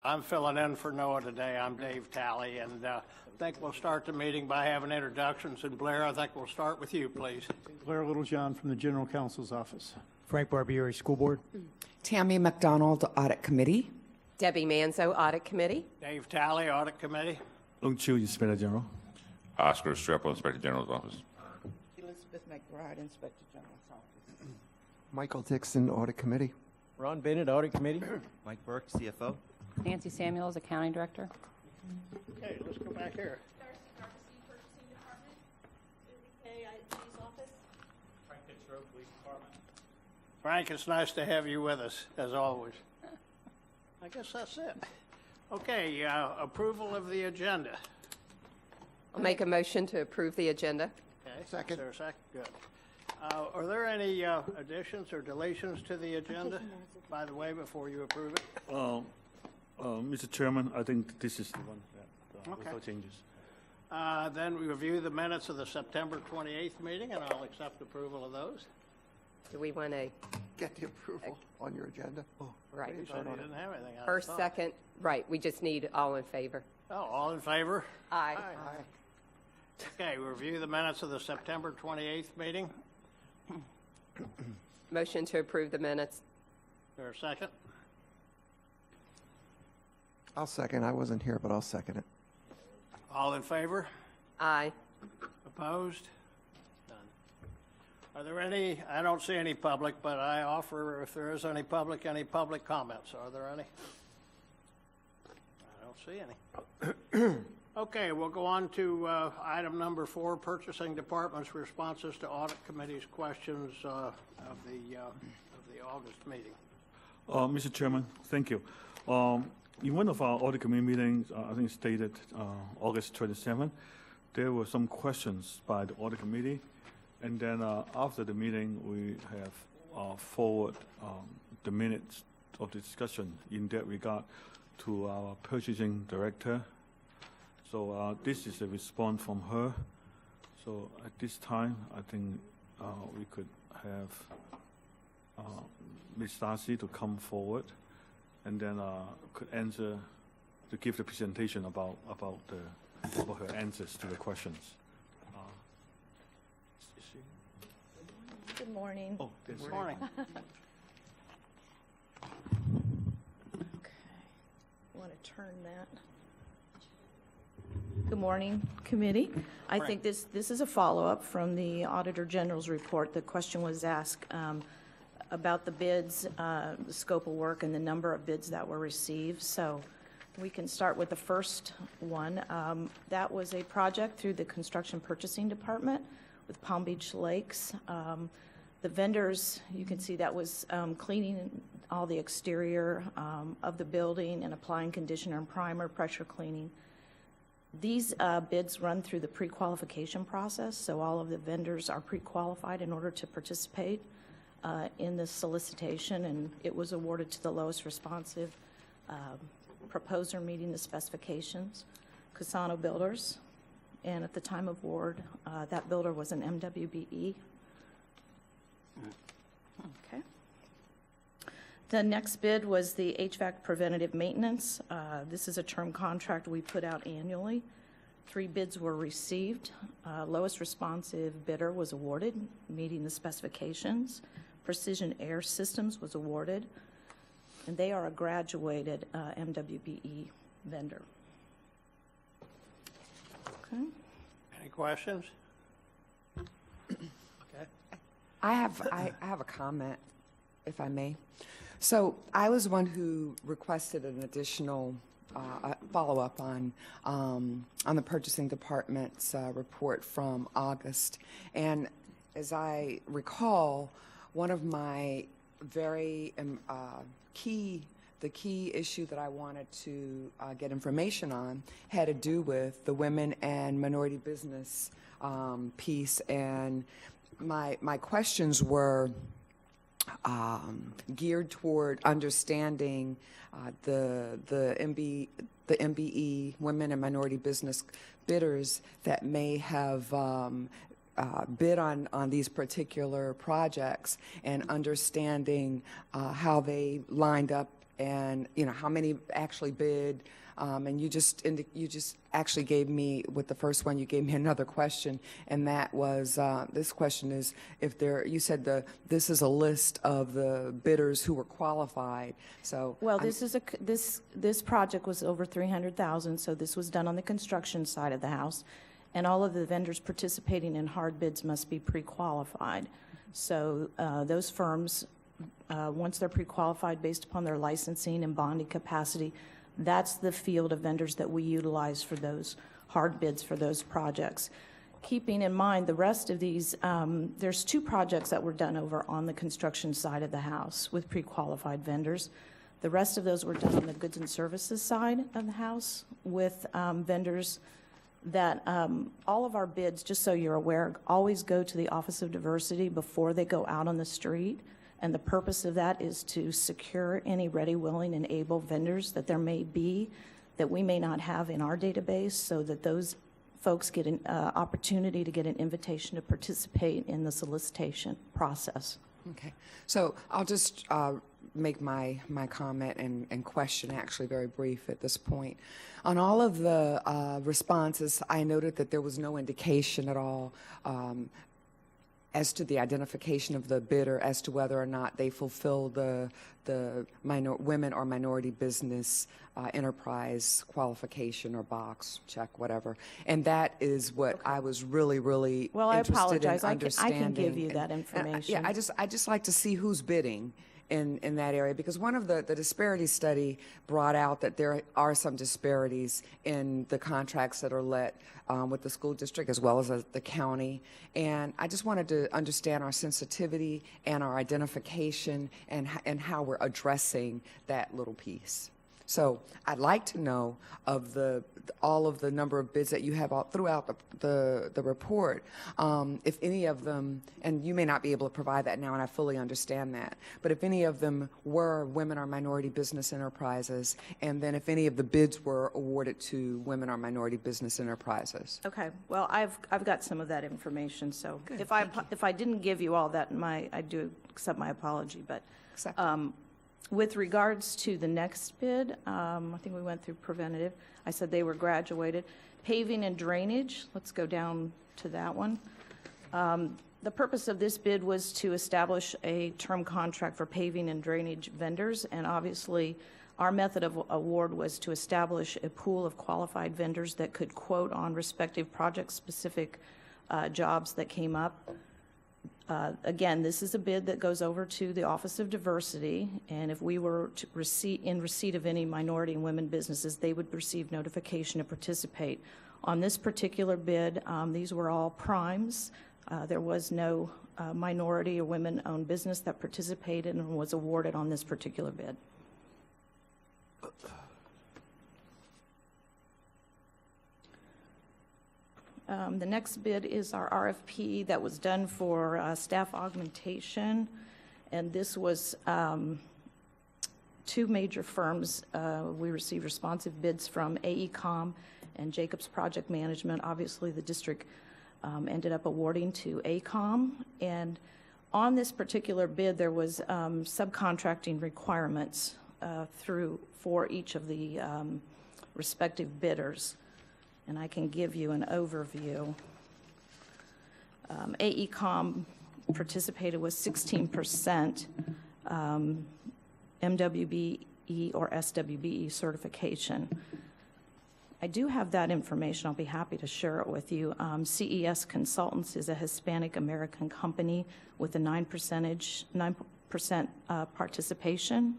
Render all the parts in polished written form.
I'm filling in for Noah today. I'm Dave Talley, and I think we'll start the meeting by having introductions. And Blair, I think we'll start with you, please. Blair Littlejohn from the General Counsel's Office. Frank Barbieri, School Board. Tammy McDonald, Audit Committee. Debbie Manzo, Audit Committee. Dave Talley, Audit Committee. Long Chu, Inspector General. Oscar Strepo, Inspector General's Office. Elizabeth McBride, Inspector General's Office. Michael Dixon, Audit Committee. Ron Bennett, Audit Committee. Mike Burke, CFO. Nancy Samuels, Accounting Director. Okay, let's go back here. Darcy Purchasing Department. Susie Kay, IT's office. Frank Fitzroy, Police Department. Frank, it's nice to have you with us, as always. I guess that's it. Okay, approval of the agenda. I'll make a motion to approve the agenda. Okay. Second. Is there a second? Good. Are there any additions or delations to the agenda, by the way, before you approve it? Mr. Chairman, I think this is the one that Okay. without changes. Then we review the minutes of the September 28th meeting, and I'll accept approval of those. Do we want a Get the approval on your agenda. right? You said you didn't have anything. I First, thought. second, right. We just need all in favor. Oh, all in favor? Aye. Okay, we review the minutes of the September 28th meeting. Motion to approve the minutes. Is there a second? I'll second. I wasn't here, but I'll second it. All in favor? Aye. Opposed? None. Are there any, I don't see any public, but I offer, if there is any public comments? Are there any? I don't see any. Okay, we'll go on to item number 4, Purchasing Department's responses to Audit Committee's questions of the August meeting. Mr. Chairman, thank you. In one of our Audit Committee meetings, I think stated August 27th, there were some questions by the Audit Committee. And then after the meeting, we have forward the minutes of the discussion in that regard to our Purchasing Director. So this is a response from her. So at this time, I think we could have Ms. Darcy to come forward, and then could answer, to give the presentation about her answers to the questions. Is she? Good morning. Oh, this Good morning. Okay. Want to turn that. Good morning, committee. I think this is a follow-up from the Auditor General's report. The question was asked about the bids, the scope of work, and the number of bids that were received. So we can start with the first one. That was a project through the Construction Purchasing Department with Palm Beach Lakes. The vendors, you can see that was cleaning all the exterior of the building and applying conditioner and primer, pressure cleaning. These bids run through the pre-qualification process, so all of the vendors are pre-qualified in order to participate in the solicitation, and it was awarded to the lowest responsive proposer meeting the specifications, Casano Builders, and at the time of award, that builder was an MWBE. Okay. The next bid was the HVAC preventative maintenance. This is a term contract we put out annually. 3 bids were received. Lowest responsive bidder was awarded, meeting the specifications. Precision Air Systems was awarded, and they are a graduated MWBE vendor. Okay. Any questions? Okay. I have a comment, if I may. So I was one who requested an additional follow-up on the Purchasing Department's report from August. And as I recall, one of my very key issue that I wanted to get information on had to do with the women and minority business piece. And my questions were geared toward understanding the MBE, women and minority business bidders that may have bid on these particular projects, and understanding how they lined up and, how many actually bid. And you just actually gave me, with the first one, you gave me another question, and that was, this question is, you said this is a list of the bidders who were qualified, so. Well, this project was over $300,000, so this was done on the construction side of the house, and all of the vendors participating in hard bids must be pre-qualified. So those firms, once they're pre-qualified based upon their licensing and bonding capacity, that's the field of vendors that we utilize for those hard bids for those projects. Keeping in mind the rest of these, there's 2 projects that were done over on the construction side of the house with pre-qualified vendors. The rest of those were done on the goods and services side of the house with vendors that all of our bids, just so you're aware, always go to the Office of Diversity before they go out on the street. And the purpose of that is to secure any ready, willing, and able vendors that there may be that we may not have in our database, so that those folks get an opportunity to get an invitation to participate in the solicitation process. Okay. So I'll just make my comment and question actually very brief at this point. On all of the responses, I noted that there was no indication at all as to the identification of the bidder as to whether or not they fulfill the women or minority business enterprise qualification or box check, whatever. And that is what I was really interested in understanding. I can give you that information. Yeah, I just like to see who's bidding in that area, because one of the disparity study brought out that there are some disparities in the contracts that are let with the school district as well as the county. And I just wanted to understand our sensitivity and our identification and how we're addressing that little piece. So I'd like to know of all of the number of bids that you have throughout the report, if any of them, and you may not be able to provide that now, and I fully understand that, but if any of them were women or minority business enterprises, and then if any of the bids were awarded to women or minority business enterprises. Okay. Well, I've got some of that information. So Good, if I didn't give you all that, I do accept my apology. But with regards to the next bid, I think we went through preventative. I said they were graduated. Paving and drainage, let's go down to that one. The purpose of this bid was to establish a term contract for paving and drainage vendors, and obviously our method of award was to establish a pool of qualified vendors that could quote on respective project-specific jobs that came up. Again, this is a bid that goes over to the Office of Diversity, and if we were to in receipt of any minority and women businesses, they would receive notification to participate. On this particular bid, these were all primes. There was no minority or women-owned business that participated and was awarded on this particular bid. The next bid is our RFP that was done for staff augmentation, and this was 2 major firms. We received responsive bids from AECom and Jacobs Project Management. Obviously, the district ended up awarding to AECom, and on this particular bid, there was subcontracting requirements for each of the respective bidders. And I can give you an overview. AECom participated with 16% MWBE or SWBE certification. I do have that information. I'll be happy to share it with you. CES Consultants is a Hispanic American company with a 9% participation.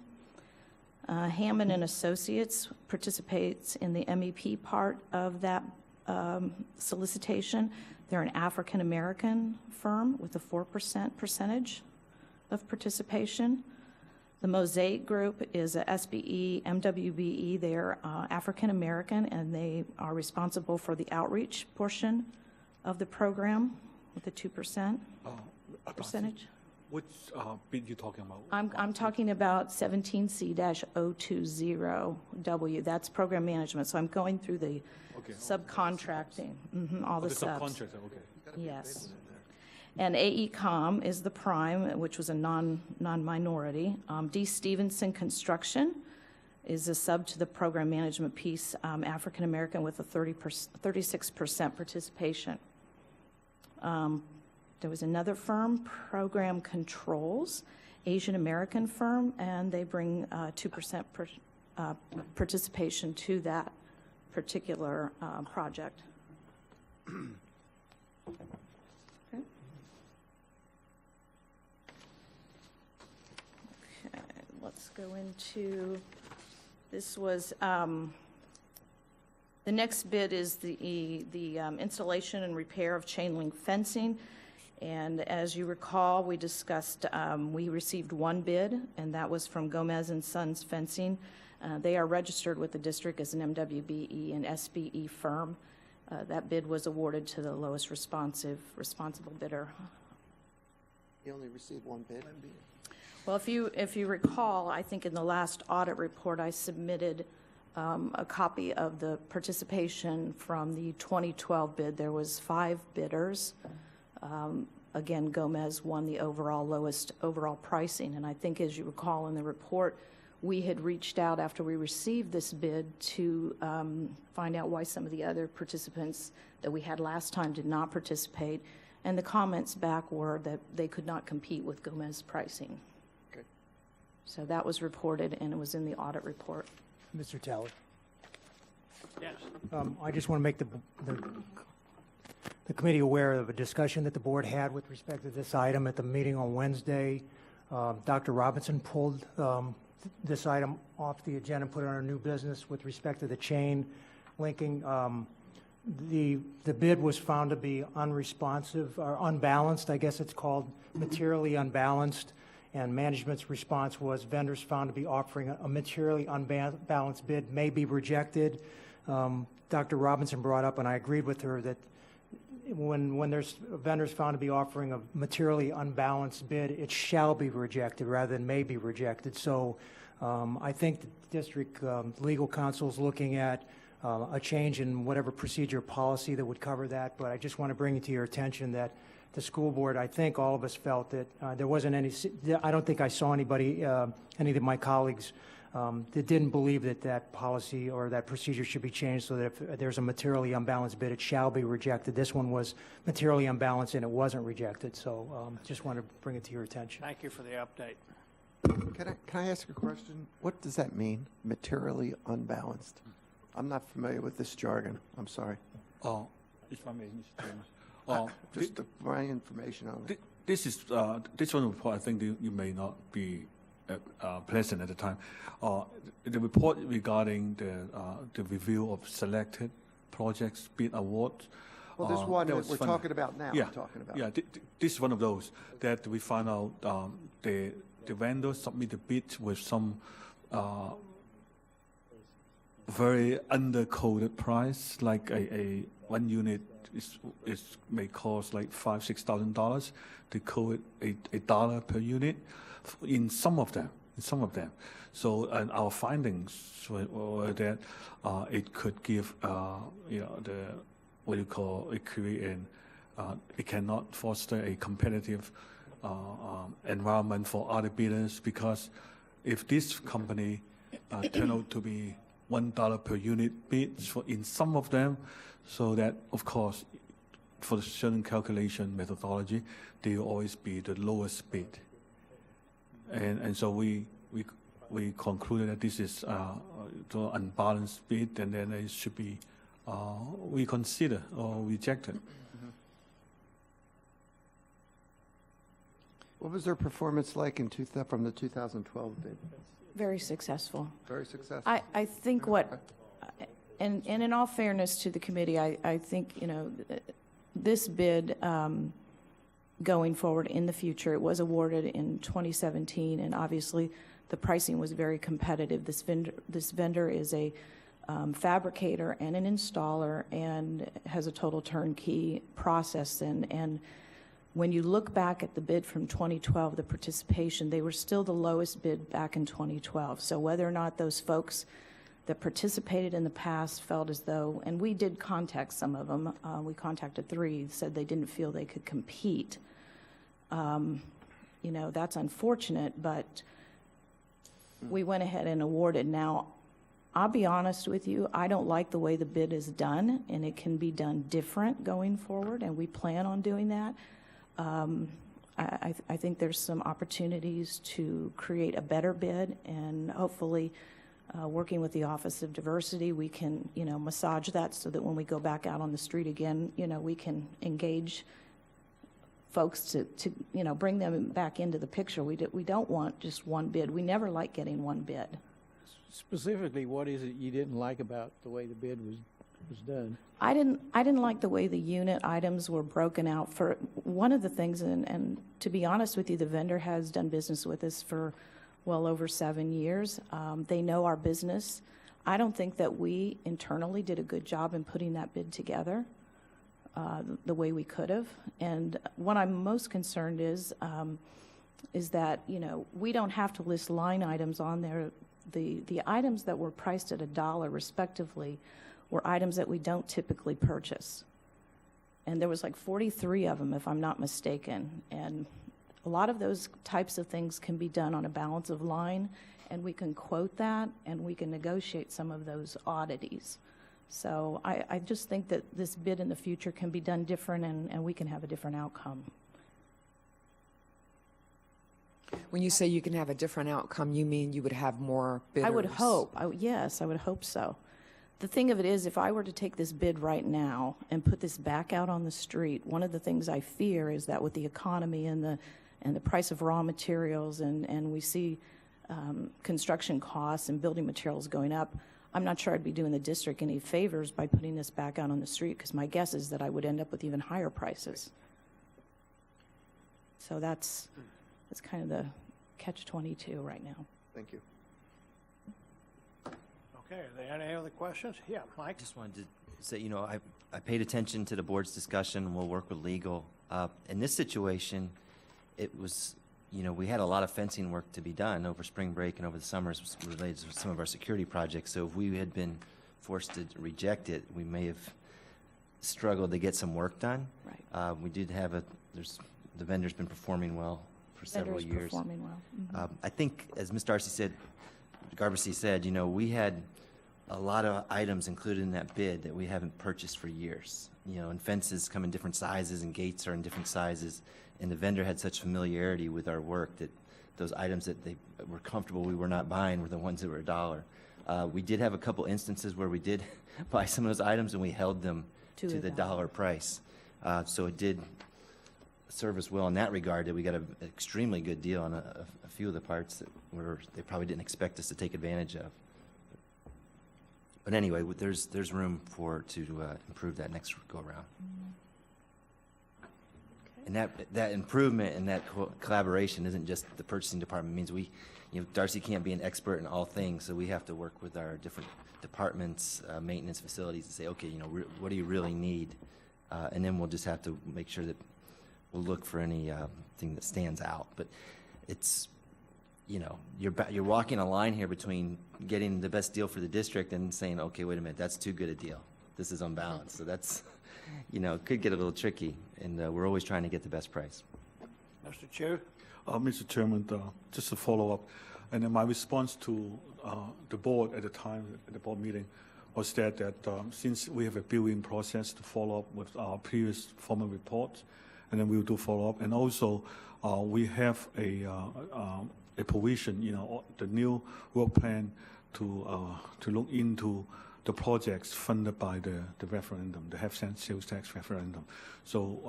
Hammond and Associates participates in the MEP part of that solicitation. They're an African American firm with a 4% percentage of participation. The Mosaic Group is a SBE, MWBE. They're African American, and they are responsible for the outreach portion of the program with a 2% percentage. Which bid you talking about? I'm talking about 17C-020W. That's program management. So I'm going through the subcontracting, all the subs. Subcontractor, okay. Yes. And AECom is the prime, which was a non-minority. D. Stevenson Construction is a sub to the program management piece, African American with a 36% participation. There was another firm, Program Controls, Asian American firm, and they bring 2% participation to that particular project. Okay. Okay, let's go into, this was, the next bid is the installation and repair of chain link fencing. And as you recall, we discussed, we received one bid, and that was from Gomez and Sons Fencing. They are registered with the district as an MWBE and SBE firm. That bid was awarded to the lowest responsible bidder. You only received one bid? Well, if you recall, I think in the last audit report, I submitted a copy of the participation from the 2012 bid. There was 5 bidders. Again, Gomez won the lowest overall pricing. And I think, as you recall in the report, we had reached out after we received this bid to find out why some of the other participants that we had last time did not participate. And the comments back were that they could not compete with Gomez pricing. Okay. So that was reported, and it was in the audit report. Mr. Talley. Yes. I just want to make the committee aware of a discussion that the board had with respect to this item at the meeting on Wednesday. Dr. Robinson pulled this item off the agenda and put it on our new business with respect to the chain linking. The bid was found to be unresponsive or unbalanced, I guess it's called, materially unbalanced, and management's response was vendors found to be offering a materially unbalanced bid may be rejected. Dr. Robinson brought up, and I agreed with her, that when there's vendors found to be offering a materially unbalanced bid, it shall be rejected rather than may be rejected. So I think the district legal counsel is looking at a change in whatever procedure policy that would cover that. But I just want to bring it to your attention that the school board, I think all of us felt that there wasn't any, I don't think I saw anybody, any of my colleagues that didn't believe that that policy or that procedure should be changed so that if there's a materially unbalanced bid, it shall be rejected. This one was materially unbalanced and it wasn't rejected. So just want to bring it to your attention. Thank you for the update. Can I ask a question? What does that mean, materially unbalanced? I'm not familiar with this jargon. I'm sorry. If I may, Mr. Chairman. Just my information on it. This is this one report. I think you may not be pleasant at the time. The report regarding the review of selected projects bid awards. Well, this one that we're fun. talking about now. Yeah, we're talking about. yeah. This is one of those that we find out the vendor submit the bid with some very undercoded price, like a 1 unit is may cost like $5,000-$6,000. They code it $1 per unit in some of them. So, and our findings were that it could give the what you call equity, and it cannot foster a competitive environment for other bidders, because if this company turn out to be $1 per unit bids in some of them, so that, of course, for the certain calculation methodology, they will always be the lowest bid. And so we concluded that this is the unbalanced bid, and then it should be reconsidered or rejected. What was their performance like from the 2012 bid? Very successful. Very successful. I think and in all fairness to the committee, I think, this bid going forward in the future, it was awarded in 2017, and obviously the pricing was very competitive. This vendor is a fabricator and an installer and has a total turnkey process. And when you look back at the bid from 2012, the participation, they were still the lowest bid back in 2012. So whether or not those folks that participated in the past felt as though, and we did contact some of them, we contacted 3, said they didn't feel they could compete. You know, that's unfortunate, but we went ahead and awarded. Now, I'll be honest with you, I don't like the way the bid is done, and it can be done different going forward, and we plan on doing that. I think there's some opportunities to create a better bid, and hopefully, working with the Office of Diversity, we can, you know, massage that so that when we go back out on the street again, you know, we can engage folks to you know, bring them back into the picture. We don't want just one bid. We never like getting one bid. Specifically, what is it you didn't like about the way the bid was done? I didn't like the way the unit items were broken out. For one of the things, and to be honest with you, the vendor has done business with us for well over 7 years. They know our business. I don't think that we internally did a good job in putting that bid together the way we could have. And what I'm most concerned is that, you know, we don't have to list line items on there. The items that were priced at $1 respectively were items that we don't typically purchase. And there was like 43 of them, if I'm not mistaken. And a lot of those types of things can be done on a balance of line, and we can quote that, and we can negotiate some of those oddities. So I just think that this bid in the future can be done different, and we can have a different outcome. When you say you can have a different outcome, you mean you would have more bidders? I would hope. Yes, I would hope so. The thing of it is, if I were to take this bid right now and put this back out on the street, one of the things I fear is that with the economy and the price of raw materials, and we see construction costs and building materials going up, I'm not sure I'd be doing the district any favors by putting this back out on the street, because my guess is that I would end up with even higher prices. So that's kind of the catch-22 right now. Thank you. Okay, are there any other questions? Yeah, Mike? Just wanted to say, you know, I paid attention to the board's discussion, and we'll work with legal. In this situation, it was, you know, we had a lot of fencing work to be done over spring break and over the summers related to some of our security projects. So if we had been forced to reject it, we may have struggled to get some work done. Right. We did have the vendor's been performing well for several years. Performing well. Mm-hmm. I think, as Ms. Garbisi said, you know, we had a lot of items included in that bid that we haven't purchased for years. You know, and fences come in different sizes, and gates are in different sizes. And the vendor had such familiarity with our work that those items that they were comfortable we were not buying were the ones that were $1. We did have a couple instances where we did buy some of those items, and we held them to the dollar price. So it did serve us well in that regard, that we got an extremely good deal on a few of the parts that they probably didn't expect us to take advantage of. But anyway, there's room to improve that next go around. And that improvement and that collaboration isn't just the purchasing department. It means you know, Darcy can't be an expert in all things, so we have to work with our different departments, maintenance facilities, and say, okay, you know, what do you really need? And then we'll just have to make sure that we'll look for any thing that stands out. But it's, you know, you're walking a line here between getting the best deal for the district and saying, okay, wait a minute, that's too good a deal. This is unbalanced. So that's, you know, it could get a little tricky, and we're always trying to get the best price. Mr. Chu? Mr. Chairman, just to follow up, and then my response to the board at the time, at the board meeting, was that since we have a built-in process to follow up with our previous formal reports, and then we will do follow-up, and also we have a provision, you know, the new work plan to look into the projects funded by the referendum, the half-cent sales tax referendum. So,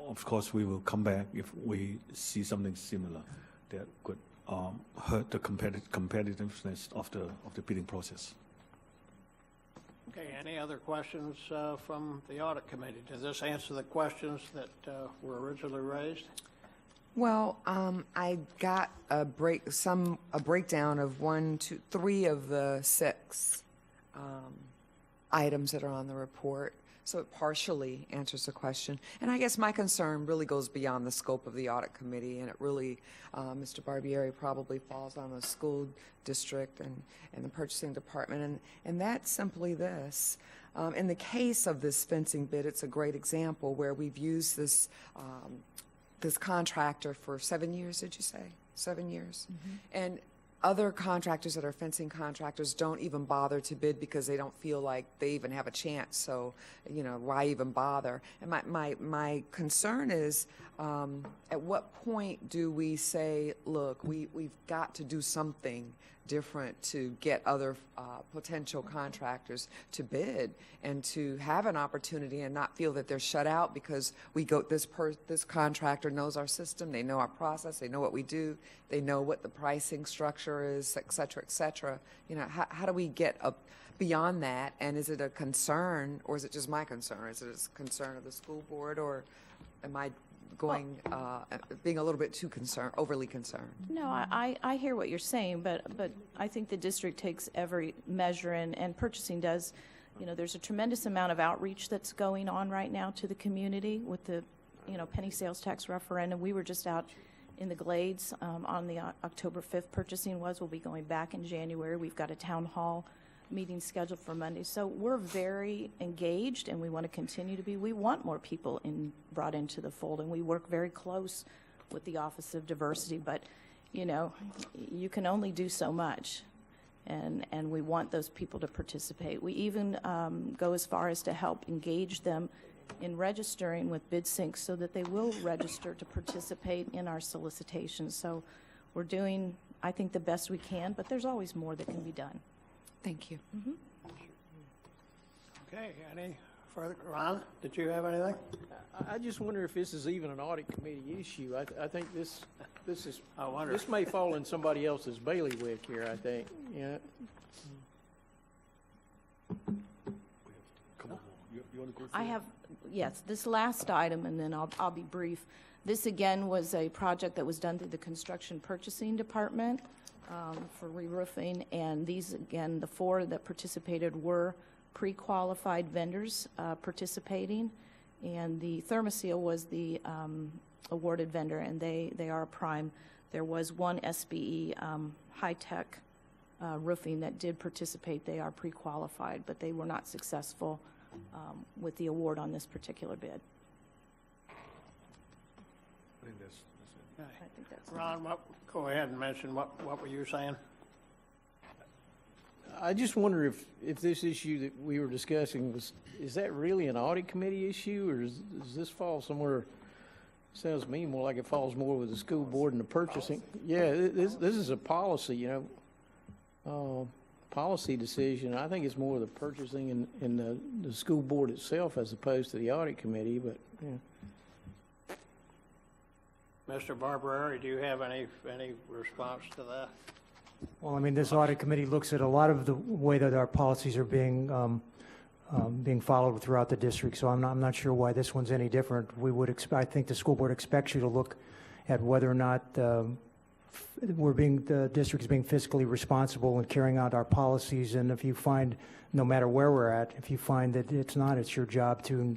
of course, we will come back if we see something similar that could hurt the competitiveness of the bidding process. Okay, any other questions from the audit committee? Does this answer the questions that were originally raised? Well, I got a breakdown of 1, 2, 3 of the 6 items that are on the report, so it partially answers the question. And I guess my concern really goes beyond the scope of the audit committee, and it really, Mr. Barbieri probably falls on the school district and the purchasing department, and that's simply this. In the case of this fencing bid, it's a great example where we've used this this contractor for 7 years, did you say? 7 years? And other contractors that are fencing contractors don't even bother to bid because they don't feel like they even have a chance. So, you know, why even bother? And my concern is, at what point do we say, look, we've got to do something different to get other potential contractors to bid and to have an opportunity and not feel that they're shut out because this contractor knows our system, they know our process, they know what we do, they know what the pricing structure is, et cetera, you know, how do we get up beyond that? And is it a concern, or is it just my concern? Is it a concern of the school board, or am I going, being a little bit too overly concerned? No, I hear what you're saying, but I think the district takes every measure, and purchasing does. You know, there's a tremendous amount of outreach that's going on right now to the community with the, you know, penny sales tax referendum. We were just out in the Glades on the October 5th purchasing was. We'll be going back in January. We've got a town hall meeting scheduled for Monday. So we're very engaged, and we want to continue to be. We want more people brought into the fold, and we work very close with the Office of Diversity. But, you know, you can only do so much, and we want those people to participate. We even go as far as to help engage them in registering with BidSync so that they will register to participate in our solicitations. So we're doing, I think, the best we can, but there's always more that can be done. Thank you. Okay, any further? Ron, did you have anything? I just wonder if this is even an audit committee issue. I think this is. I wonder. This may fall in somebody else's bailiwick here. I think. Yeah. Come on, you want to go through I have, yes, this last item, and then I'll be brief. This, again, was a project that was done through the Construction Purchasing Department for re-roofing, and these, again, the 4 that participated were pre-qualified vendors participating, and the Thermoseal was the awarded vendor, and they are a prime. There was one SBE high-tech roofing that did participate. They are pre-qualified, but they were not successful with the award on this particular bid. I think that's it. Okay. I think that's Ron, go ahead and mention what were you saying? I just wonder if this issue that we were discussing is that really an audit committee issue, or does this fall somewhere? Sounds to me more like it falls more with the school board and the purchasing. Yeah, this is a policy, you know, policy decision. I think it's more the purchasing and the school board itself as opposed to the audit committee. But yeah. Mr. Barberari, do you have any response to that? Well, I mean, this audit committee looks at a lot of the way that our policies are being followed throughout the district, so I'm not sure why this one's any different. I think the school board expects you to look at whether or not the district is being fiscally responsible in carrying out our policies, and if you find, no matter where we're at, if you find that it's not, it's your job to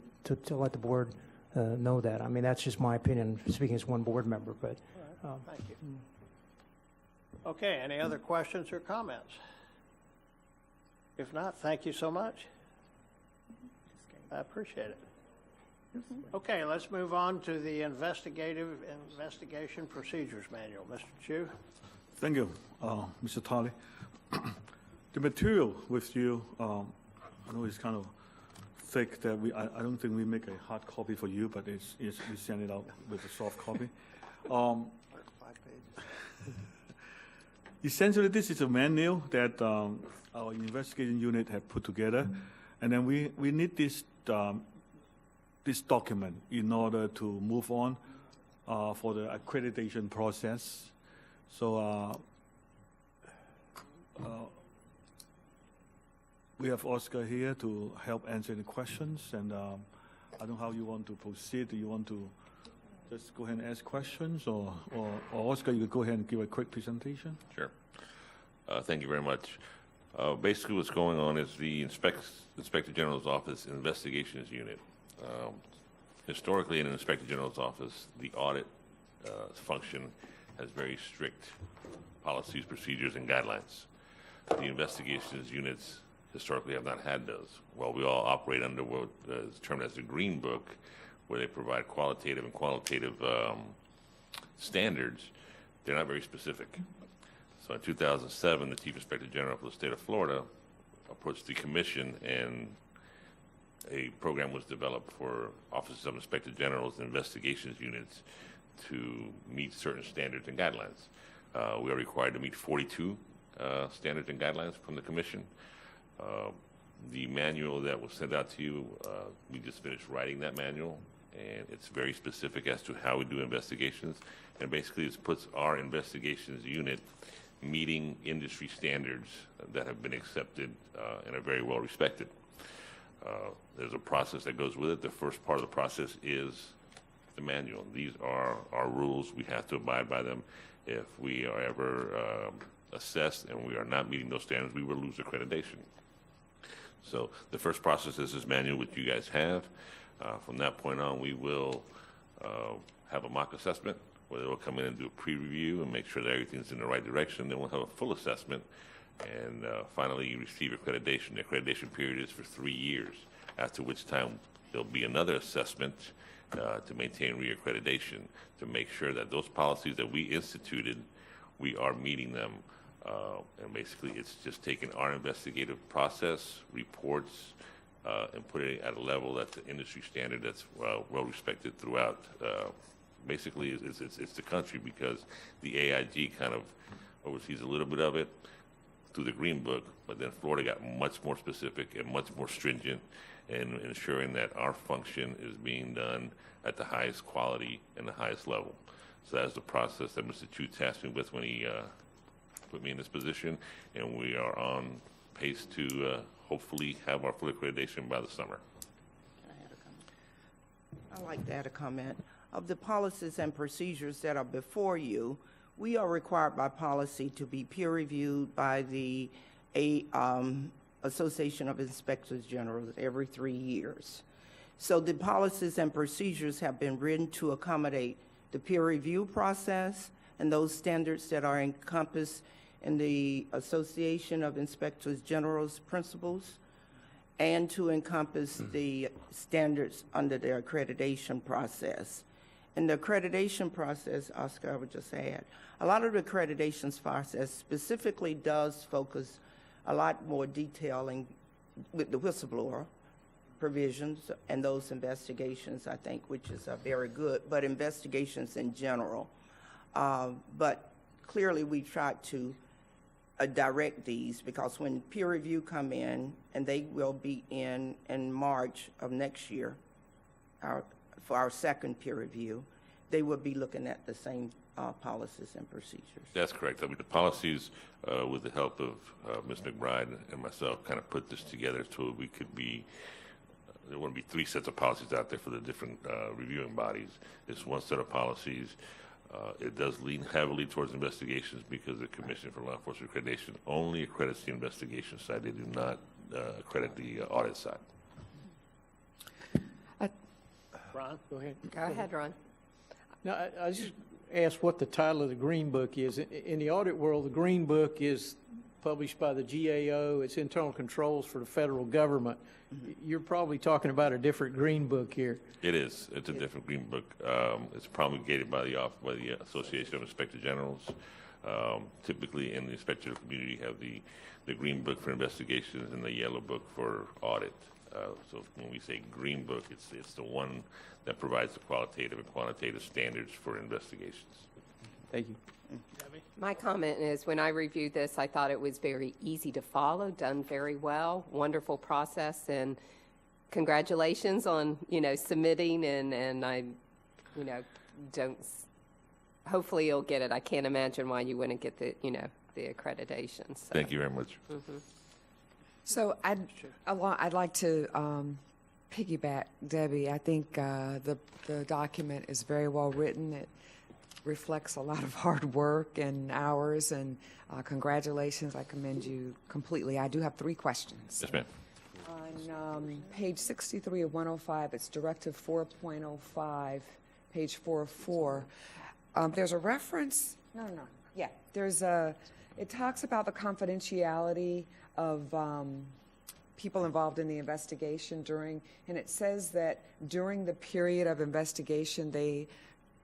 let the board know that. I mean, that's just my opinion, speaking as one board member, but. Thank you. Okay, any other questions or comments? If not, thank you so much. I appreciate it. Okay, let's move on to the Investigation Procedures Manual. Mr. Chu? Thank you, Mr. Tolley. The material with you, I know it's kind of thick that I don't think we make a hard copy for you, but we send it out with a soft copy. 5 pages. Essentially, this is a manual that our investigation unit have put together, and then we need this document in order to move on for the accreditation process. So we have Oscar here to help answer the questions, and I don't know how you want to proceed. Do you want to just go ahead and ask questions, or Oscar, you could go ahead and give a quick presentation? Sure. Thank you very much. Basically, what's going on is the Inspector General's Office Investigations Unit. Historically, in an Inspector General's office, the audit function has very strict policies, procedures, and guidelines. The investigations units historically have not had those. While we all operate under what is termed as the Green Book, where they provide qualitative and quantitative standards, they're not very specific. So in 2007, the Chief Inspector General for the state of Florida approached the commission, and a program was developed for offices of inspector generals and investigations units to meet certain standards and guidelines. We are required to meet 42 standards and guidelines from the commission. The manual that was sent out to you, we just finished writing that manual, and it's very specific as to how we do investigations. And basically, it puts our investigations unit meeting industry standards that have been accepted and are very well respected. There's a process that goes with it. The first part of the process is the manual. These are our rules. We have to abide by them. If we are ever assessed and we are not meeting those standards, we will lose accreditation. So the first process is this manual, which you guys have. From that point on, we will have a mock assessment where they'll come in and do a pre-review and make sure that everything's in the right direction. Then we'll have a full assessment, and finally you receive accreditation. The accreditation period is for 3 years, after which time there'll be another assessment to maintain reaccreditation, to make sure that those policies that we instituted, we are meeting them. And basically, it's just taking our investigative process, reports, and putting it at a level that's the industry standard that's well respected throughout. Basically, it's the country, because the AIG kind of oversees a little bit of it through the Green Book, but then Florida got much more specific and much more stringent in ensuring that our function is being done at the highest quality and the highest level. So that's the process that Mr. Chu tasked me with when he put me in this position, and we are on pace to hopefully have our full accreditation by the summer. I'd like to add a comment. Of the policies and procedures that are before you, we are required by policy to be peer reviewed by the Association of Inspectors General every 3 years. So the policies and procedures have been written to accommodate the peer review process and those standards that are encompassed in the Association of Inspectors General's principles, and to encompass the standards under the accreditation process. In the accreditation process, Oscar, I would just add, a lot of the accreditations process specifically does focus a lot more detailing with the whistleblower provisions and those investigations, I think, which is very good, but investigations in general. But clearly we tried to direct these, because when peer review come in, and they will be in March of next year, for our second peer review, they will be looking at the same policies and procedures. That's correct. I mean, the policies, with the help of Ms. McBride and myself, kind of put this together so we could be, there wouldn't be 3 sets of policies out there for the different reviewing bodies. It's one set of policies. It does lean heavily towards investigations, because the Commission for Law Enforcement Accreditation only accredits the investigation side. They do not accredit the audit side. Ron? Go ahead. Go ahead, Ron. Now, I just asked what the title of the Green Book is. In the audit world, the Green Book is published by the GAO. It's internal controls for the federal government. You're probably talking about a different Green Book here. It is. It's a different Green Book. It's promulgated by the Association of Inspector Generals. Typically, in the inspector community, you have the Green Book for investigations and the Yellow Book for audit. So when we say Green Book, it's the one that provides the qualitative and quantitative standards for investigations. Thank you. Debbie? My comment is, when I reviewed this, I thought it was very easy to follow, done very well, wonderful process, and congratulations on, submitting, and I, hopefully you'll get it. I can't imagine why you wouldn't get the accreditation. So. Thank you very much. Mm-hmm. So I'd like to piggyback Debbie. I think the document is very well written. It reflects a lot of hard work and hours, and congratulations. I commend you completely. I do have 3 questions. Yes, ma'am. On page 63 of 105, it's Directive 4.05, page 4 of 4. There's a reference. No. Yeah, it talks about the confidentiality of people involved in the investigation and it says that during the period of investigation, they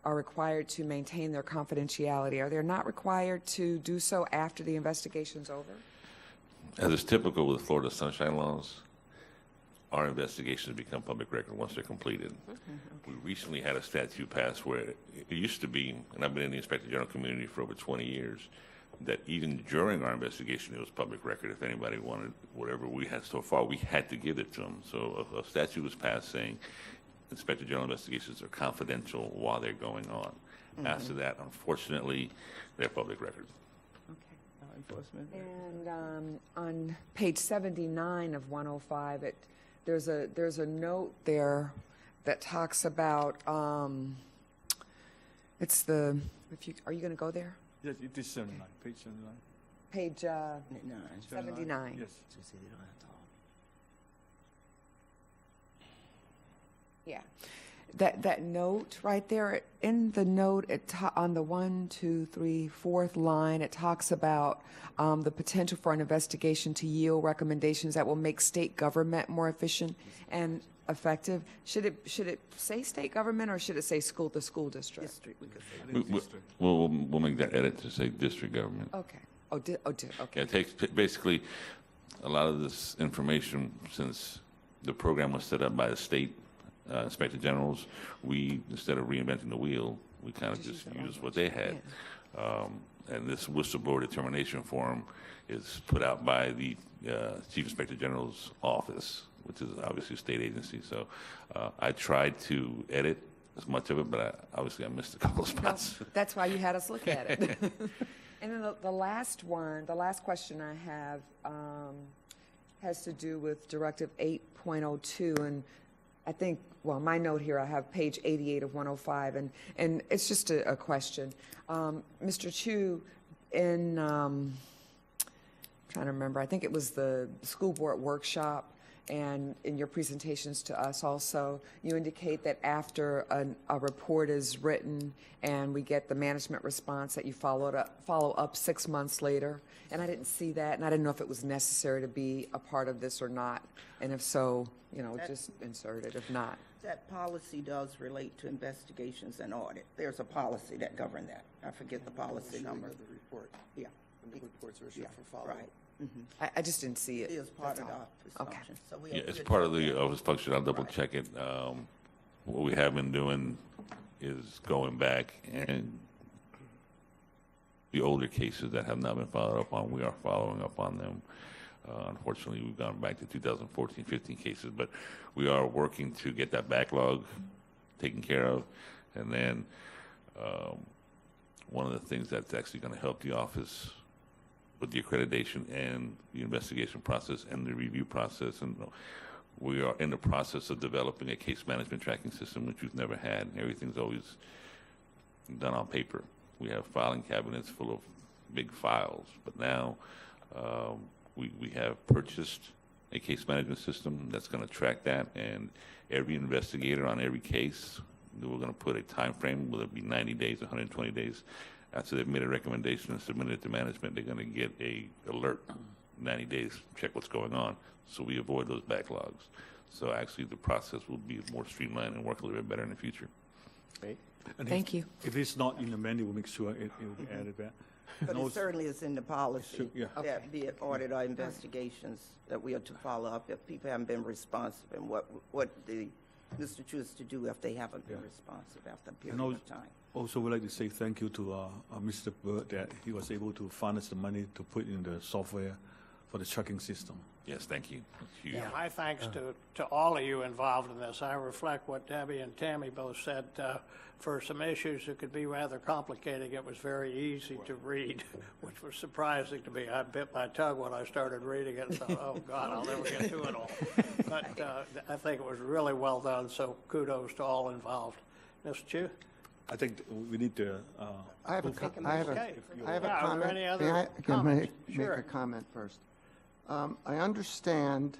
are required to maintain their confidentiality. Are they not required to do so after the investigation's over? As is typical with Florida sunshine laws, our investigations become public record once they're completed. We recently had a statute passed where it used to be, and I've been in the Inspector General community for over 20 years, that even during our investigation, it was public record. If anybody wanted whatever we had so far, we had to give it to them. So a statute was passed saying Inspector General investigations are confidential while they're going on. After that, unfortunately, they're public record. Enforcement. And on page 79 of 105, there's a note there that talks about are you going to go there? Yes, it is 79, page 79. Page 79. Yes. Yeah. That note right there, in the note, on the 1, 2, 3, 4th line, it talks about the potential for an investigation to yield recommendations that will make state government more efficient and effective. Should it say state government, or should it say the school district? District, we could say. We'll make that edit to say district government. Okay. Okay. Yeah, it takes basically a lot of this information, since the program was set up by the state inspector generals. We, instead of reinventing the wheel, we kind of just used what they had. And this whistleblower determination form is put out by the Chief Inspector General's office, which is obviously a state agency. So I tried to edit as much of it, but obviously I missed a couple of spots. No, that's why you had us look at it. And then the last question I have has to do with Directive 8.02, and I think, well, my note here, I have page 88 of 105, and it's just a question. Mr. Chu, I'm trying to remember, I think it was the school board workshop, and in your presentations to us also, you indicate that after a report is written and we get the management response, that you follow up 6 months later. And I didn't see that, and I didn't know if it was necessary to be a part of this or not. And if so, just insert it. If not. That policy does relate to investigations and audit. There's a policy that governs that. I forget the policy number. The report. Yeah. And the reports are issued for follow-up. Right. I just didn't see it. It is part of the That's all. office Okay. function. So Yeah, it's part of the office function. I'll double check it. What we have been doing is going back, and the older cases that have not been followed up on, we are following up on them. Unfortunately, we've gone back to 2014, 15 cases, but we are working to get that backlog taken care of. And then one of the things that's actually going to help the office with the accreditation and the investigation process and the review process, and we are in the process of developing a case management tracking system, which we've never had. Everything's always done on paper. We have filing cabinets full of big files, but now we have purchased a case management system that's going to track that, and every investigator on every case, we're going to put a time frame, whether it be 90 days, 120 days. After they've made a recommendation and submitted it to management, they're going to get a alert, 90 days, check what's going on, so we avoid those backlogs. So actually the process will be more streamlined and work a little bit better in the future. Great. And Thank you. If it's not in the manual, we'll make sure it will be added back. But And it also- certainly is in the policy, Yeah. that be it audit or investigations, that we are to follow up if people haven't been responsive, and what Mr. Chu is to do if they haven't been responsive after a period of time. Also, we'd like to say thank you to Mr. Bird that he was able to fund us the money to put in the software for the tracking system. Yes, thank you. That's huge. Yeah, my thanks to all of you involved in this. I reflect what Debbie and Tammy both said. For some issues that could be rather complicated, it was very easy to read, which was surprising to me. I bit my tongue when I started reading it and thought, oh, God, I'll never get through it all. But I think it was really well done, so kudos to all involved. Mr. Chu? I think we need to. I have a Okay. comment. Are there any other May I comments? make Sure. a comment first? I understand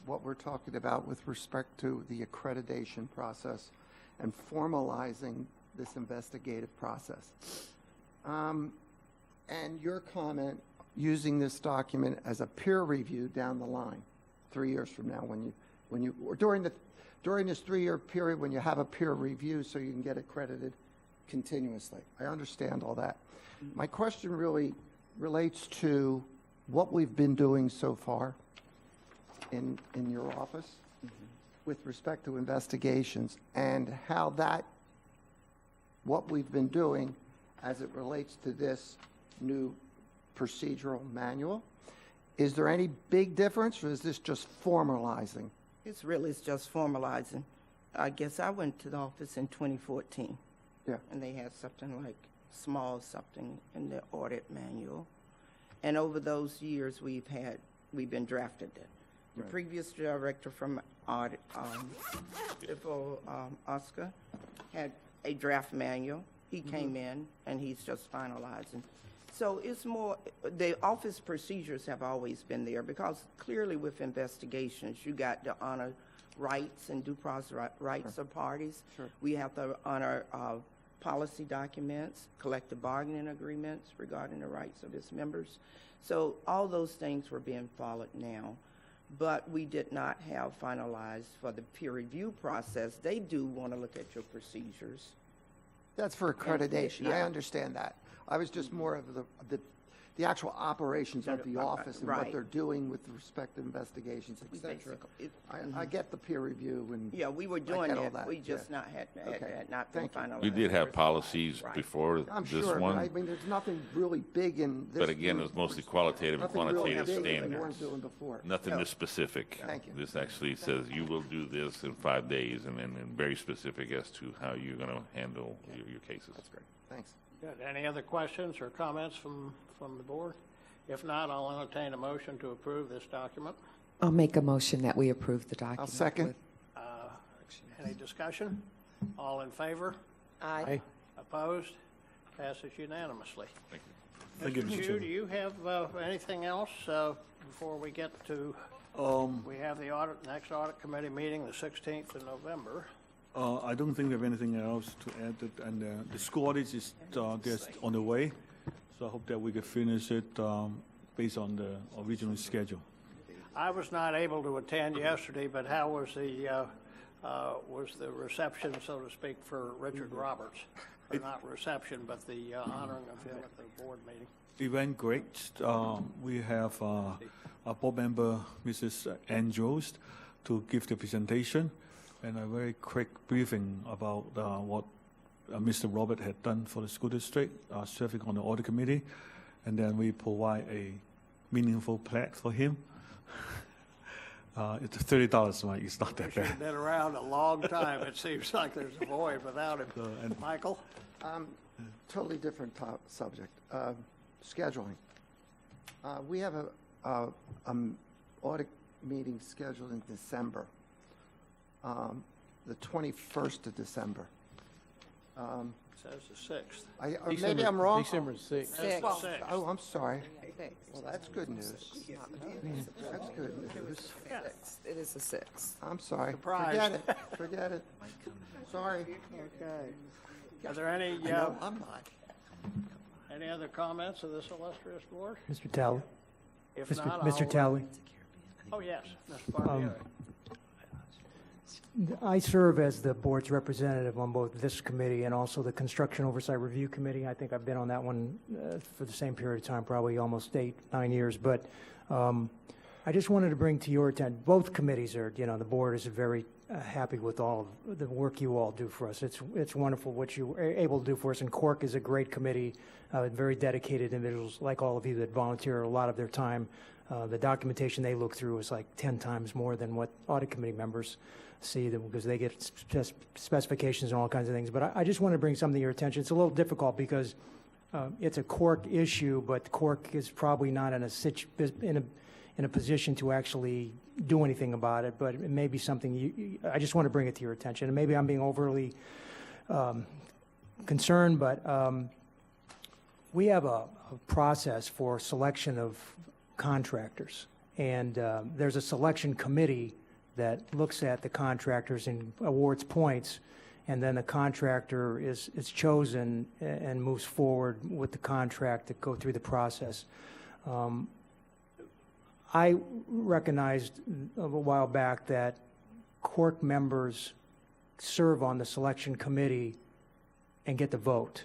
what we're talking about with respect to the accreditation process and formalizing this investigative process. And your comment using this document as a peer review down the line. 3 years from now or during this 3-year period when you have a peer review so you can get accredited continuously. I understand all that. My question really relates to what we've been doing so far in your office with respect to investigations and how what we've been doing as it relates to this new procedural manual. Is there any big difference, or is this just formalizing? It's just formalizing. I guess I went to the office in 2014. Yeah. And they had something like something in the audit manual. And over those years, we've been drafted it. The previous director from audit, Oscar, had a draft manual. He came in and he's just finalizing. So it's more, the office procedures have always been there because clearly with investigations, you got to honor rights and due process rights of parties. Sure. We have to honor policy documents, collective bargaining agreements regarding the rights of its members. So all those things were being followed now, but we did not have finalized for the peer review process. They do want to look at your procedures. That's for accreditation. I Yeah. understand that. I was just more of the actual operations of the office and what Right. they're doing with respect to investigations, et cetera. I get the peer review and. Yeah, we were I doing get all that. that, We just yeah. had not been Thank you. finalized. We did have policies Right. before I'm this sure, but one, I mean, there's nothing really big in this. but again, it was mostly qualitative and Nothing really quantitative big that we standards. weren't doing before. Nothing No. this specific. Thank you. This actually says you will do this in 5 days and very specific as to how you're going to handle your cases. That's great. Thanks. Good. Any other questions or comments from the board? If not, I'll entertain a motion to approve this document. I'll make a motion that we approve the document. I'll second. Any discussion? All in favor? Aye. Opposed? Passes unanimously. Thank you, Mr. Mr. Chu, do Chairman. you have anything else before we get to, we have the next audit committee meeting the 16th of November. I don't think we have anything else to add, and the school audit is just on the way, so I hope that we can finish it based on the original schedule. I was not able to attend yesterday, but how was the reception, so to speak, for Richard Roberts? Or not reception, but the honoring of him at the board meeting? It went great. We have our board member, Mrs. Andrews, to give the presentation, and a very quick briefing about what Mr. Robert had done for the school district, serving on the audit committee, and then we provide a meaningful plaque for him. It's $30, Mike. It's not that Should have bad. been around a long time. It seems like there's a void without him. and- Michael? Totally different subject. Scheduling. We have a audit meeting scheduled in December, the 21st of December. Says the 6th. Or maybe I'm wrong. December 6th. That's the 6th. Oh, I'm sorry. Six. Well, that's good news. That's good news. It is the 6th. I'm sorry. Surprise. Forget it. Forget it. Sorry. Okay. Are there any, I'm not. any other comments of this illustrious board? Mr. Talley? If not, Mr. I'll- Talley? Oh, yes, Mr. Barbieri. I serve as the board's representative on both this committee and also the Construction Oversight Review Committee. I think I've been on that one for the same period of time, probably almost 8-9 years. But I just wanted to bring to your attention, both committees are, the board is very happy with all of the work you all do for us. It's wonderful what you are able to do for us. And Cork is a great committee, very dedicated individuals like all of you that volunteer a lot of their time. The documentation they look through is like 10 times more than what audit committee members see, because they get specifications and all kinds of things. But I just want to bring something to your attention. It's a little difficult because it's a Cork issue, but Cork is probably not in a position to actually do anything about it. But it may be something I just want to bring it to your attention. And maybe I'm being overly concerned, but we have a process for selection of contractors, and there's a selection committee that looks at the contractors and awards points, and then the contractor is chosen and moves forward with the contract to go through the process. I recognized a while back that Cork members serve on the selection committee and get to vote.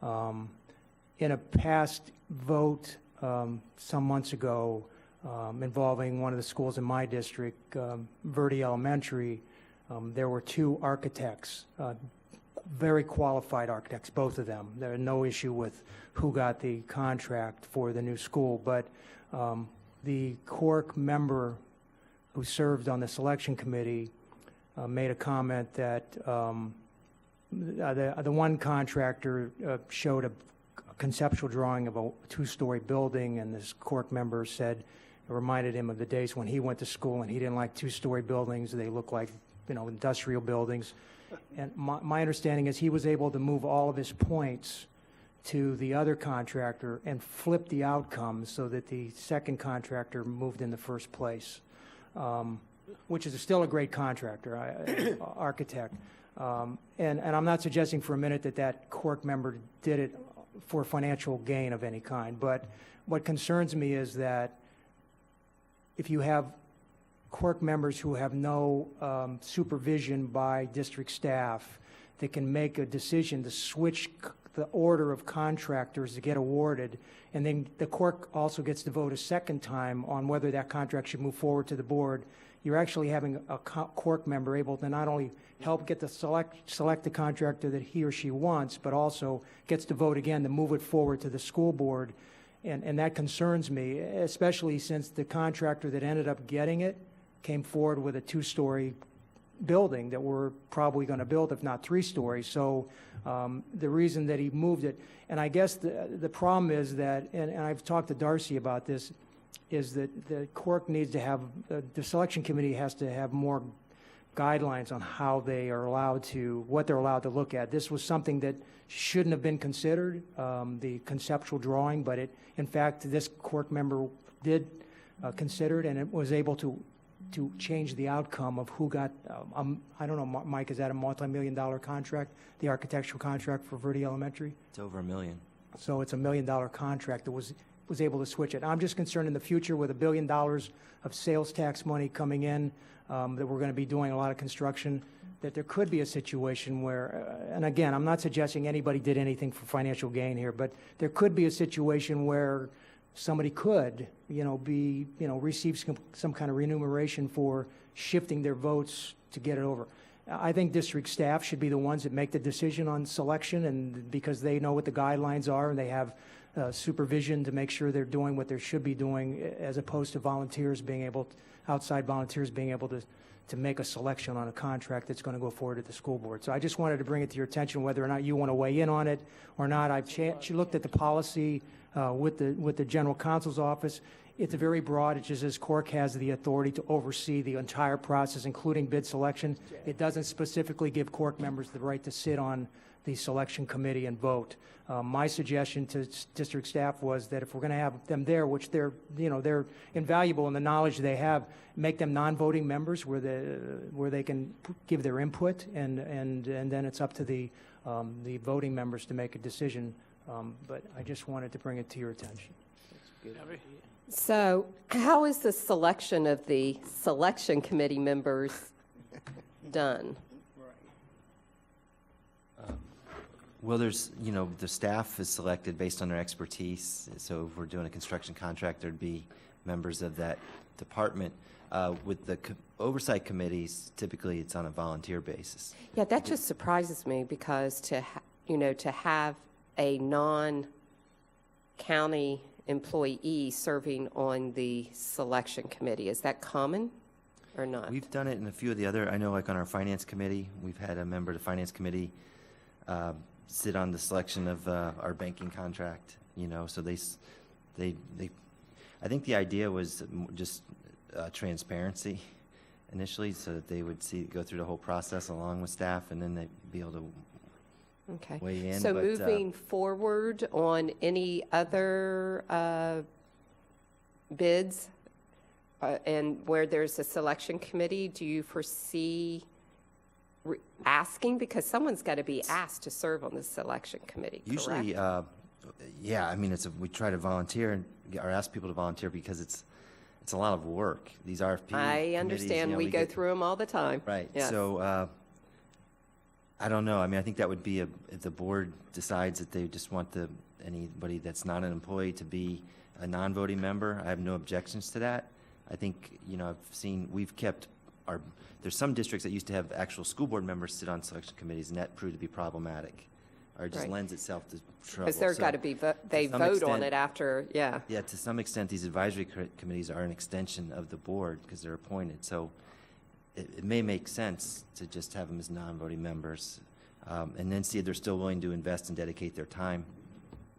In a past vote some months ago involving one of the schools in my district, Verde Elementary, there were two architects, very qualified architects, both of them. There was no issue with who got the contract for the new school, but the Cork member who served on the selection committee made a comment that the one contractor showed a conceptual drawing of a two-story building, and this Cork member said it reminded him of the days when he went to school and he didn't like two-story buildings. They look like, industrial buildings. And my understanding is he was able to move all of his points to the other contractor and flip the outcome so that the second contractor moved in the first place, which is still a great contractor, architect. And I'm not suggesting for a minute that Cork member did it for financial gain of any kind, but what concerns me is that if you have Cork members who have no supervision by district staff that can make a decision to switch the order of contractors to get awarded, and then the Cork also gets to vote a second time on whether that contract should move forward to the board, you're actually having a Cork member able to not only help get the select the contractor that he or she wants, but also gets to vote again to move it forward to the school board. And that concerns me, especially since the contractor that ended up getting it came forward with a two-story building that we're probably going to build, if not three stories. So the reason that he moved it, and I guess the problem is that, and I've talked to Darcy about this, is that the Cork needs to have, the selection committee has to have more guidelines on how they are allowed to, what they're allowed to look at. This was something that shouldn't have been considered, the conceptual drawing, but in fact, this Cork member did consider it, and it was able to change the outcome of who got, I don't know, Mike, is that a multi-million-dollar contract, the architectural contract for Verde Elementary? It's over $1 million. So it's $1 million contract that was able to switch it. I'm just concerned in the future with $1 billion of sales tax money coming in, that we're going to be doing a lot of construction, that there could be a situation where, and again, I'm not suggesting anybody did anything for financial gain here, but there could be a situation where somebody could, receive some kind of remuneration for shifting their votes to get it over. I think district staff should be the ones that make the decision on selection, and because they know what the guidelines are and they have supervision to make sure they're doing what they should be doing, as opposed to outside volunteers being able to make a selection on a contract that's going to go forward at the school board. So I just wanted to bring it to your attention, whether or not you want to weigh in on it or not. I've looked at the policy with the general counsel's office. It's very broad. It just says Cork has the authority to oversee the entire process, including bid selection. It doesn't specifically give Cork members the right to sit on the selection committee and vote. My suggestion to district staff was that if we're going to have them there, which they're invaluable in the knowledge they have, make them non-voting members where they can give their input, and then it's up to the voting members to make a decision. But I just wanted to bring it to your attention. So how is the selection of the selection committee members done? Well, there's, the staff is selected based on their expertise. So if we're doing a construction contract, there'd be members of that department. With the oversight committees, typically it's on a volunteer basis. Yeah, that just surprises me, because to have a non-county employee serving on the selection committee, is that common or not? We've done it in a few of the other, I know like on our finance committee, we've had a member of the finance committee sit on the selection of our banking contract, so I think the idea was just transparency initially, so that they would go through the whole process along with staff, and then they'd be able to weigh in. So moving forward on any other bids and where there's a selection committee, do you foresee asking, because someone's got to be asked to serve on the selection committee, correct? Usually, yeah, I mean, we try to volunteer or ask people to volunteer, because it's it's a lot of work. These RFP I committees, understand. We go get- through them all the time. Right. Yes. So I don't know. I mean, I think that would be if the board decides that they just want anybody that's not an employee to be a non-voting member. I have no objections to that. I think, we've kept there's some districts that used to have actual school board members sit on selection committees, and that proved to be problematic, or it just Right. lends itself to trouble. Because there's So, got to be, they some vote on extent- it after, yeah. Yeah, to some extent, these advisory committees are an extension of the board because they're appointed. So it may make sense to just have them as non-voting members, and then see if they're still willing to invest and dedicate their time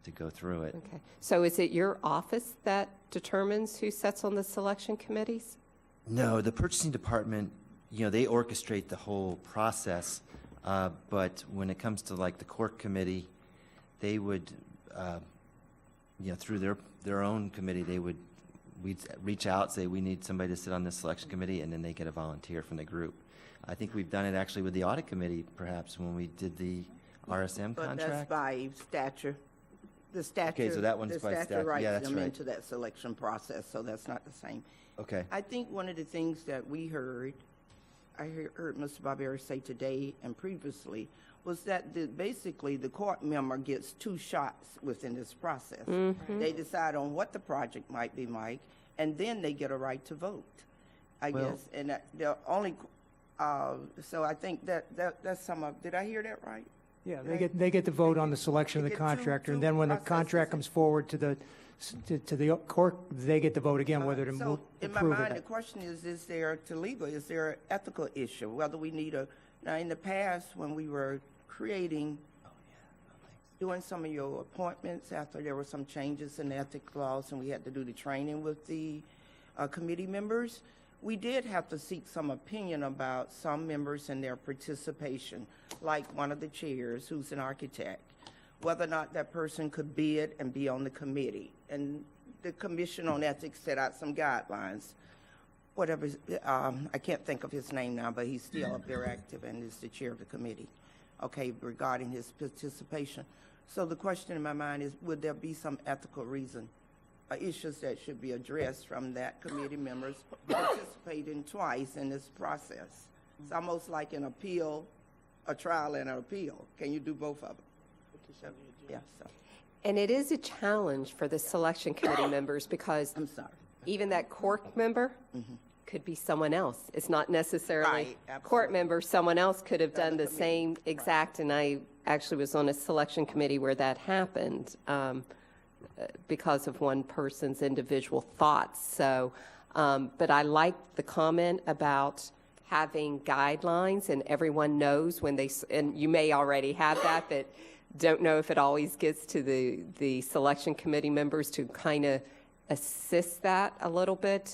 to go through it. Okay. So is it your office that determines who sits on the selection committees? No, the purchasing department, they orchestrate the whole process, but when it comes to like the court committee, they would, through their own committee, we'd reach out, say we need somebody to sit on this selection committee, and then they get a volunteer from the group. I think we've done it actually with the audit committee, perhaps when we did the RSM But that's contract. by statute. The statute. Okay, so that one's the by statute statute. writes Yeah, that's them right. into that selection process, so that's not the same. Okay. I think one of the things that we heard, heard Mr. Barbieri say today and previously, was that basically the court member gets 2 shots within this process. They decide on what the project might be, Mike, and then they get a right to vote, I Well- guess. And the only, so I think that's some of, did I hear that right? Yeah, they get to vote on the selection of They the get two- contractor, and two then when the processes. contract comes forward to the court, they get to vote again whether to So in my approve mind, the it. question is there, to legal, is there an ethical issue, whether we need now in the past, when we were creating, doing some of your appointments after there were some changes in the ethics laws and we had to do the training with the committee members, we did have to seek some opinion about some members and their participation, like one of the chairs who's an architect, whether or not that person could bid and be on the committee. And the Commission on Ethics set out some guidelines. Whatever, I can't think of his name now, but he's still very active and is the chair of the committee, okay, regarding his participation. So the question in my mind is, would there be some ethical reason, issues that should be addressed from that committee members participating twice in this process? It's almost like an appeal, a trial and an appeal. Can you do both of them? Yeah, so, And it is a challenge for the selection committee members because I'm sorry. even that court member could be someone else. It's not necessarily Right, absolutely. court member. Someone else could have done the committee. same exact, and I actually was on a selection committee where that happened because of one person's individual thoughts. So, but I like the comment about having guidelines and everyone knows when and you may already have that, but don't know if it always gets to the selection committee members to kind of assist that a little bit,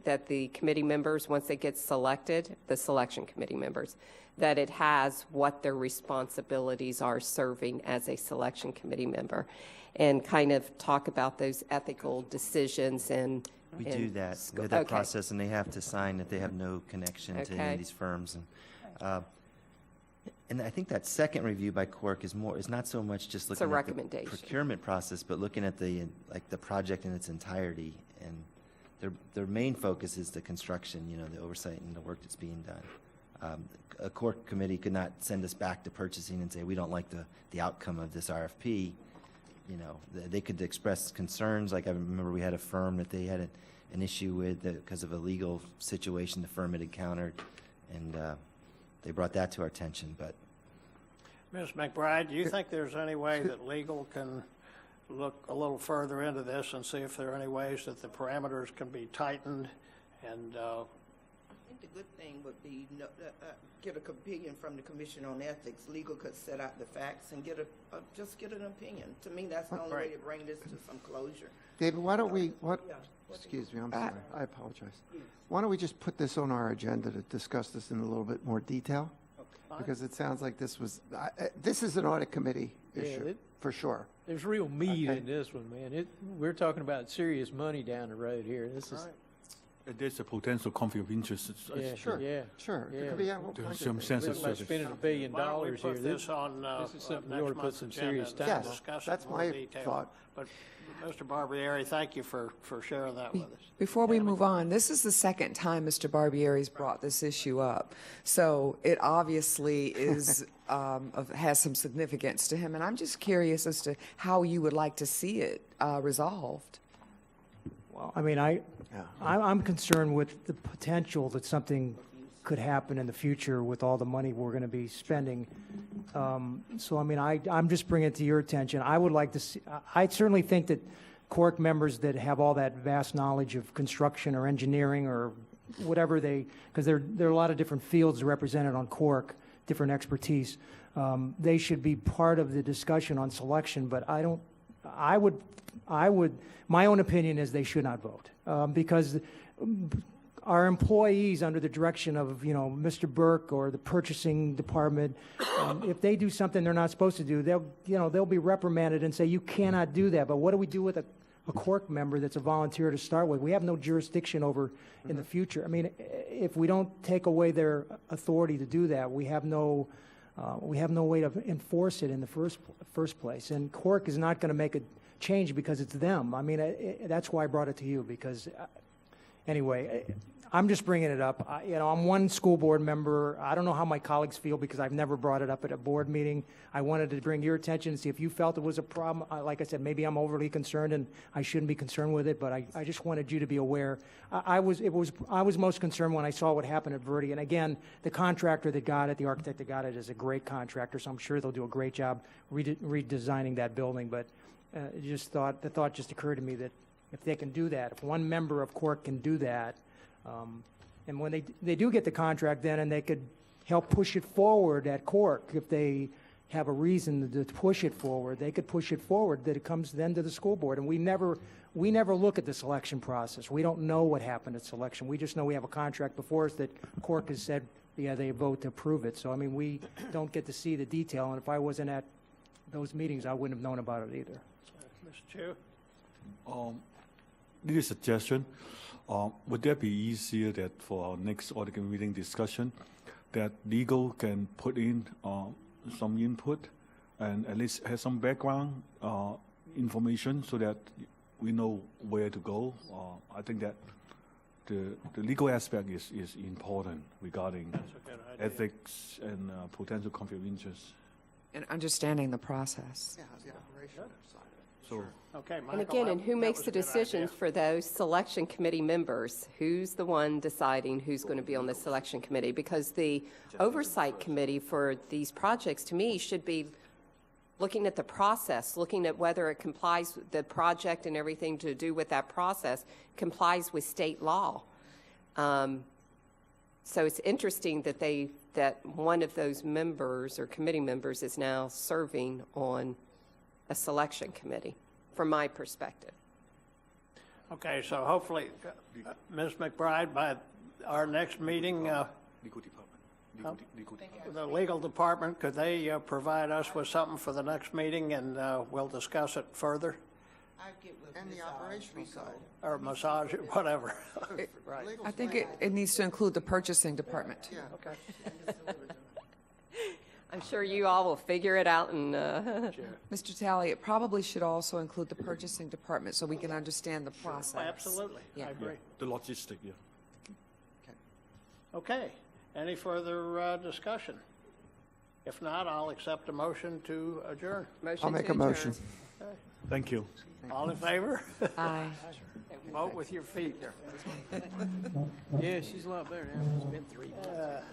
that the committee members, once they get selected, the selection committee members, that it has what their responsibilities are serving as a selection committee member, and kind of talk about those ethical decisions and. We and do that. sco- We have that okay. process, and they have to sign that they have no connection to any Okay. of these firms. And I think that second review by Cork is not so much just It's a looking at the recommendation. procurement process, but looking at the project in its entirety. And their main focus is the construction, the oversight and the work that's being done. A Cork committee could not send us back to purchasing and say, we don't like the outcome of this RFP. They could express concerns. Like I remember we had a firm that they had an issue with because of a legal situation the firm had encountered, and they brought that to our attention. But Ms. McBride, do you think there's any way that legal can look a little further into this and see if there are any ways that the parameters can be tightened and I think the good thing would be get an opinion from the Commission on Ethics. Legal could set out the facts and just get an opinion. To me, that's the only way to bring this to some closure. David, why don't we, Yeah. excuse me, I'm sorry, I apologize. Why don't we just put this on our agenda to discuss this in a little bit more detail? Because it sounds like this is an audit committee issue, for sure. There's real meat Okay. in this one, man. We're talking about serious money down the road here. This is, There's a potential conflict of interest. Yeah, Sure. yeah. Sure. It Yeah. could be all There's kinds some of things. sense of Looks like service. spending $1 billion Why don't we here. put this on this is something we ought next to put month's some agenda serious and time Yes, discuss it that's in more my detail. thought. But Mr. Barbieri, thank you for sharing that with us. Before we move on, this is the second time Mr. Barbieri's brought this issue up. So it obviously is, has some significance to him. And I'm just curious as to how you would like to see it resolved. Well, I mean, I'm concerned with the potential that something could happen in the future with all the money we're going to be spending. So, I mean, I'm just bringing it to your attention. I would like to see, I certainly think that Cork members that have all that vast knowledge of construction or engineering or whatever because there are a lot of different fields represented on Cork, different expertise. They should be part of the discussion on selection, but I would, my own opinion is they should not vote, because our employees under the direction of, Mr. Burke or the purchasing department, if they do something they're not supposed to do, they'll be reprimanded and say, you cannot do that. But what do we do with a Cork member that's a volunteer to start with? We have no jurisdiction over in the future. I mean, if we don't take away their authority to do that, we have no way to enforce it in the first place. And Cork is not going to make a change because it's them. I mean, that's why I brought it to you, because anyway, I'm just bringing it up. I'm one school board member. I don't know how my colleagues feel because I've never brought it up at a board meeting. I wanted to bring your attention and see if you felt it was a problem. Like I said, maybe I'm overly concerned and I shouldn't be concerned with it, but I just wanted you to be aware. I was most concerned when I saw what happened at Verde. And again, the contractor that got it, the architect that got it, is a great contractor, so I'm sure they'll do a great job redesigning that building. But the thought just occurred to me that if they can do that, if one member of Cork can do that, and when they do get the contract then, and they could help push it forward at Cork, if they have a reason to push it forward, they could push it forward, that it comes then to the school board. And we never look at the selection process. We don't know what happened at selection. We just know we have a contract before us that Cork has said, yeah, they vote to approve it. So, I mean, we don't get to see the detail, and if I wasn't at those meetings, I wouldn't have known about it either. Mr. Chu? This is a suggestion. Would that be easier that for our next audit committee meeting discussion, that legal can put in some input and at least have some background information so that we know where to go? I think that the legal aspect is important regarding ethics and potential conflict of interest. And understanding the process. Yeah, the operational side. So. Okay, Michael. And again, and who that makes was the a good decisions idea. for those selection committee members? Who's the one deciding who's going to be on the selection committee? Because the oversight committee for these projects, to me, should be looking at the process, looking at whether it complies with the project and everything to do with that process complies with state law. So it's interesting that one of those members or committee members is now serving on a selection committee, from my perspective. Okay, so hopefully, Ms. McBride, by our next meeting, Legal department. Legal department. the legal department, could they provide us with something for the next meeting, and we'll discuss it further? And the operational side. Or massage it, whatever. I think it needs to include the purchasing department. Yeah. Okay. I'm sure you all will figure it out and Mr. Talley, it probably should also include the purchasing department so we can understand the process. Absolutely, I Yeah. agree. The logistic, yeah. Okay, any further discussion? If not, I'll accept a motion to adjourn. I'll make a motion. Thank you. All in favor? Aye. Vote with your feet. Yeah, she's a lot better now. It's been 3 months.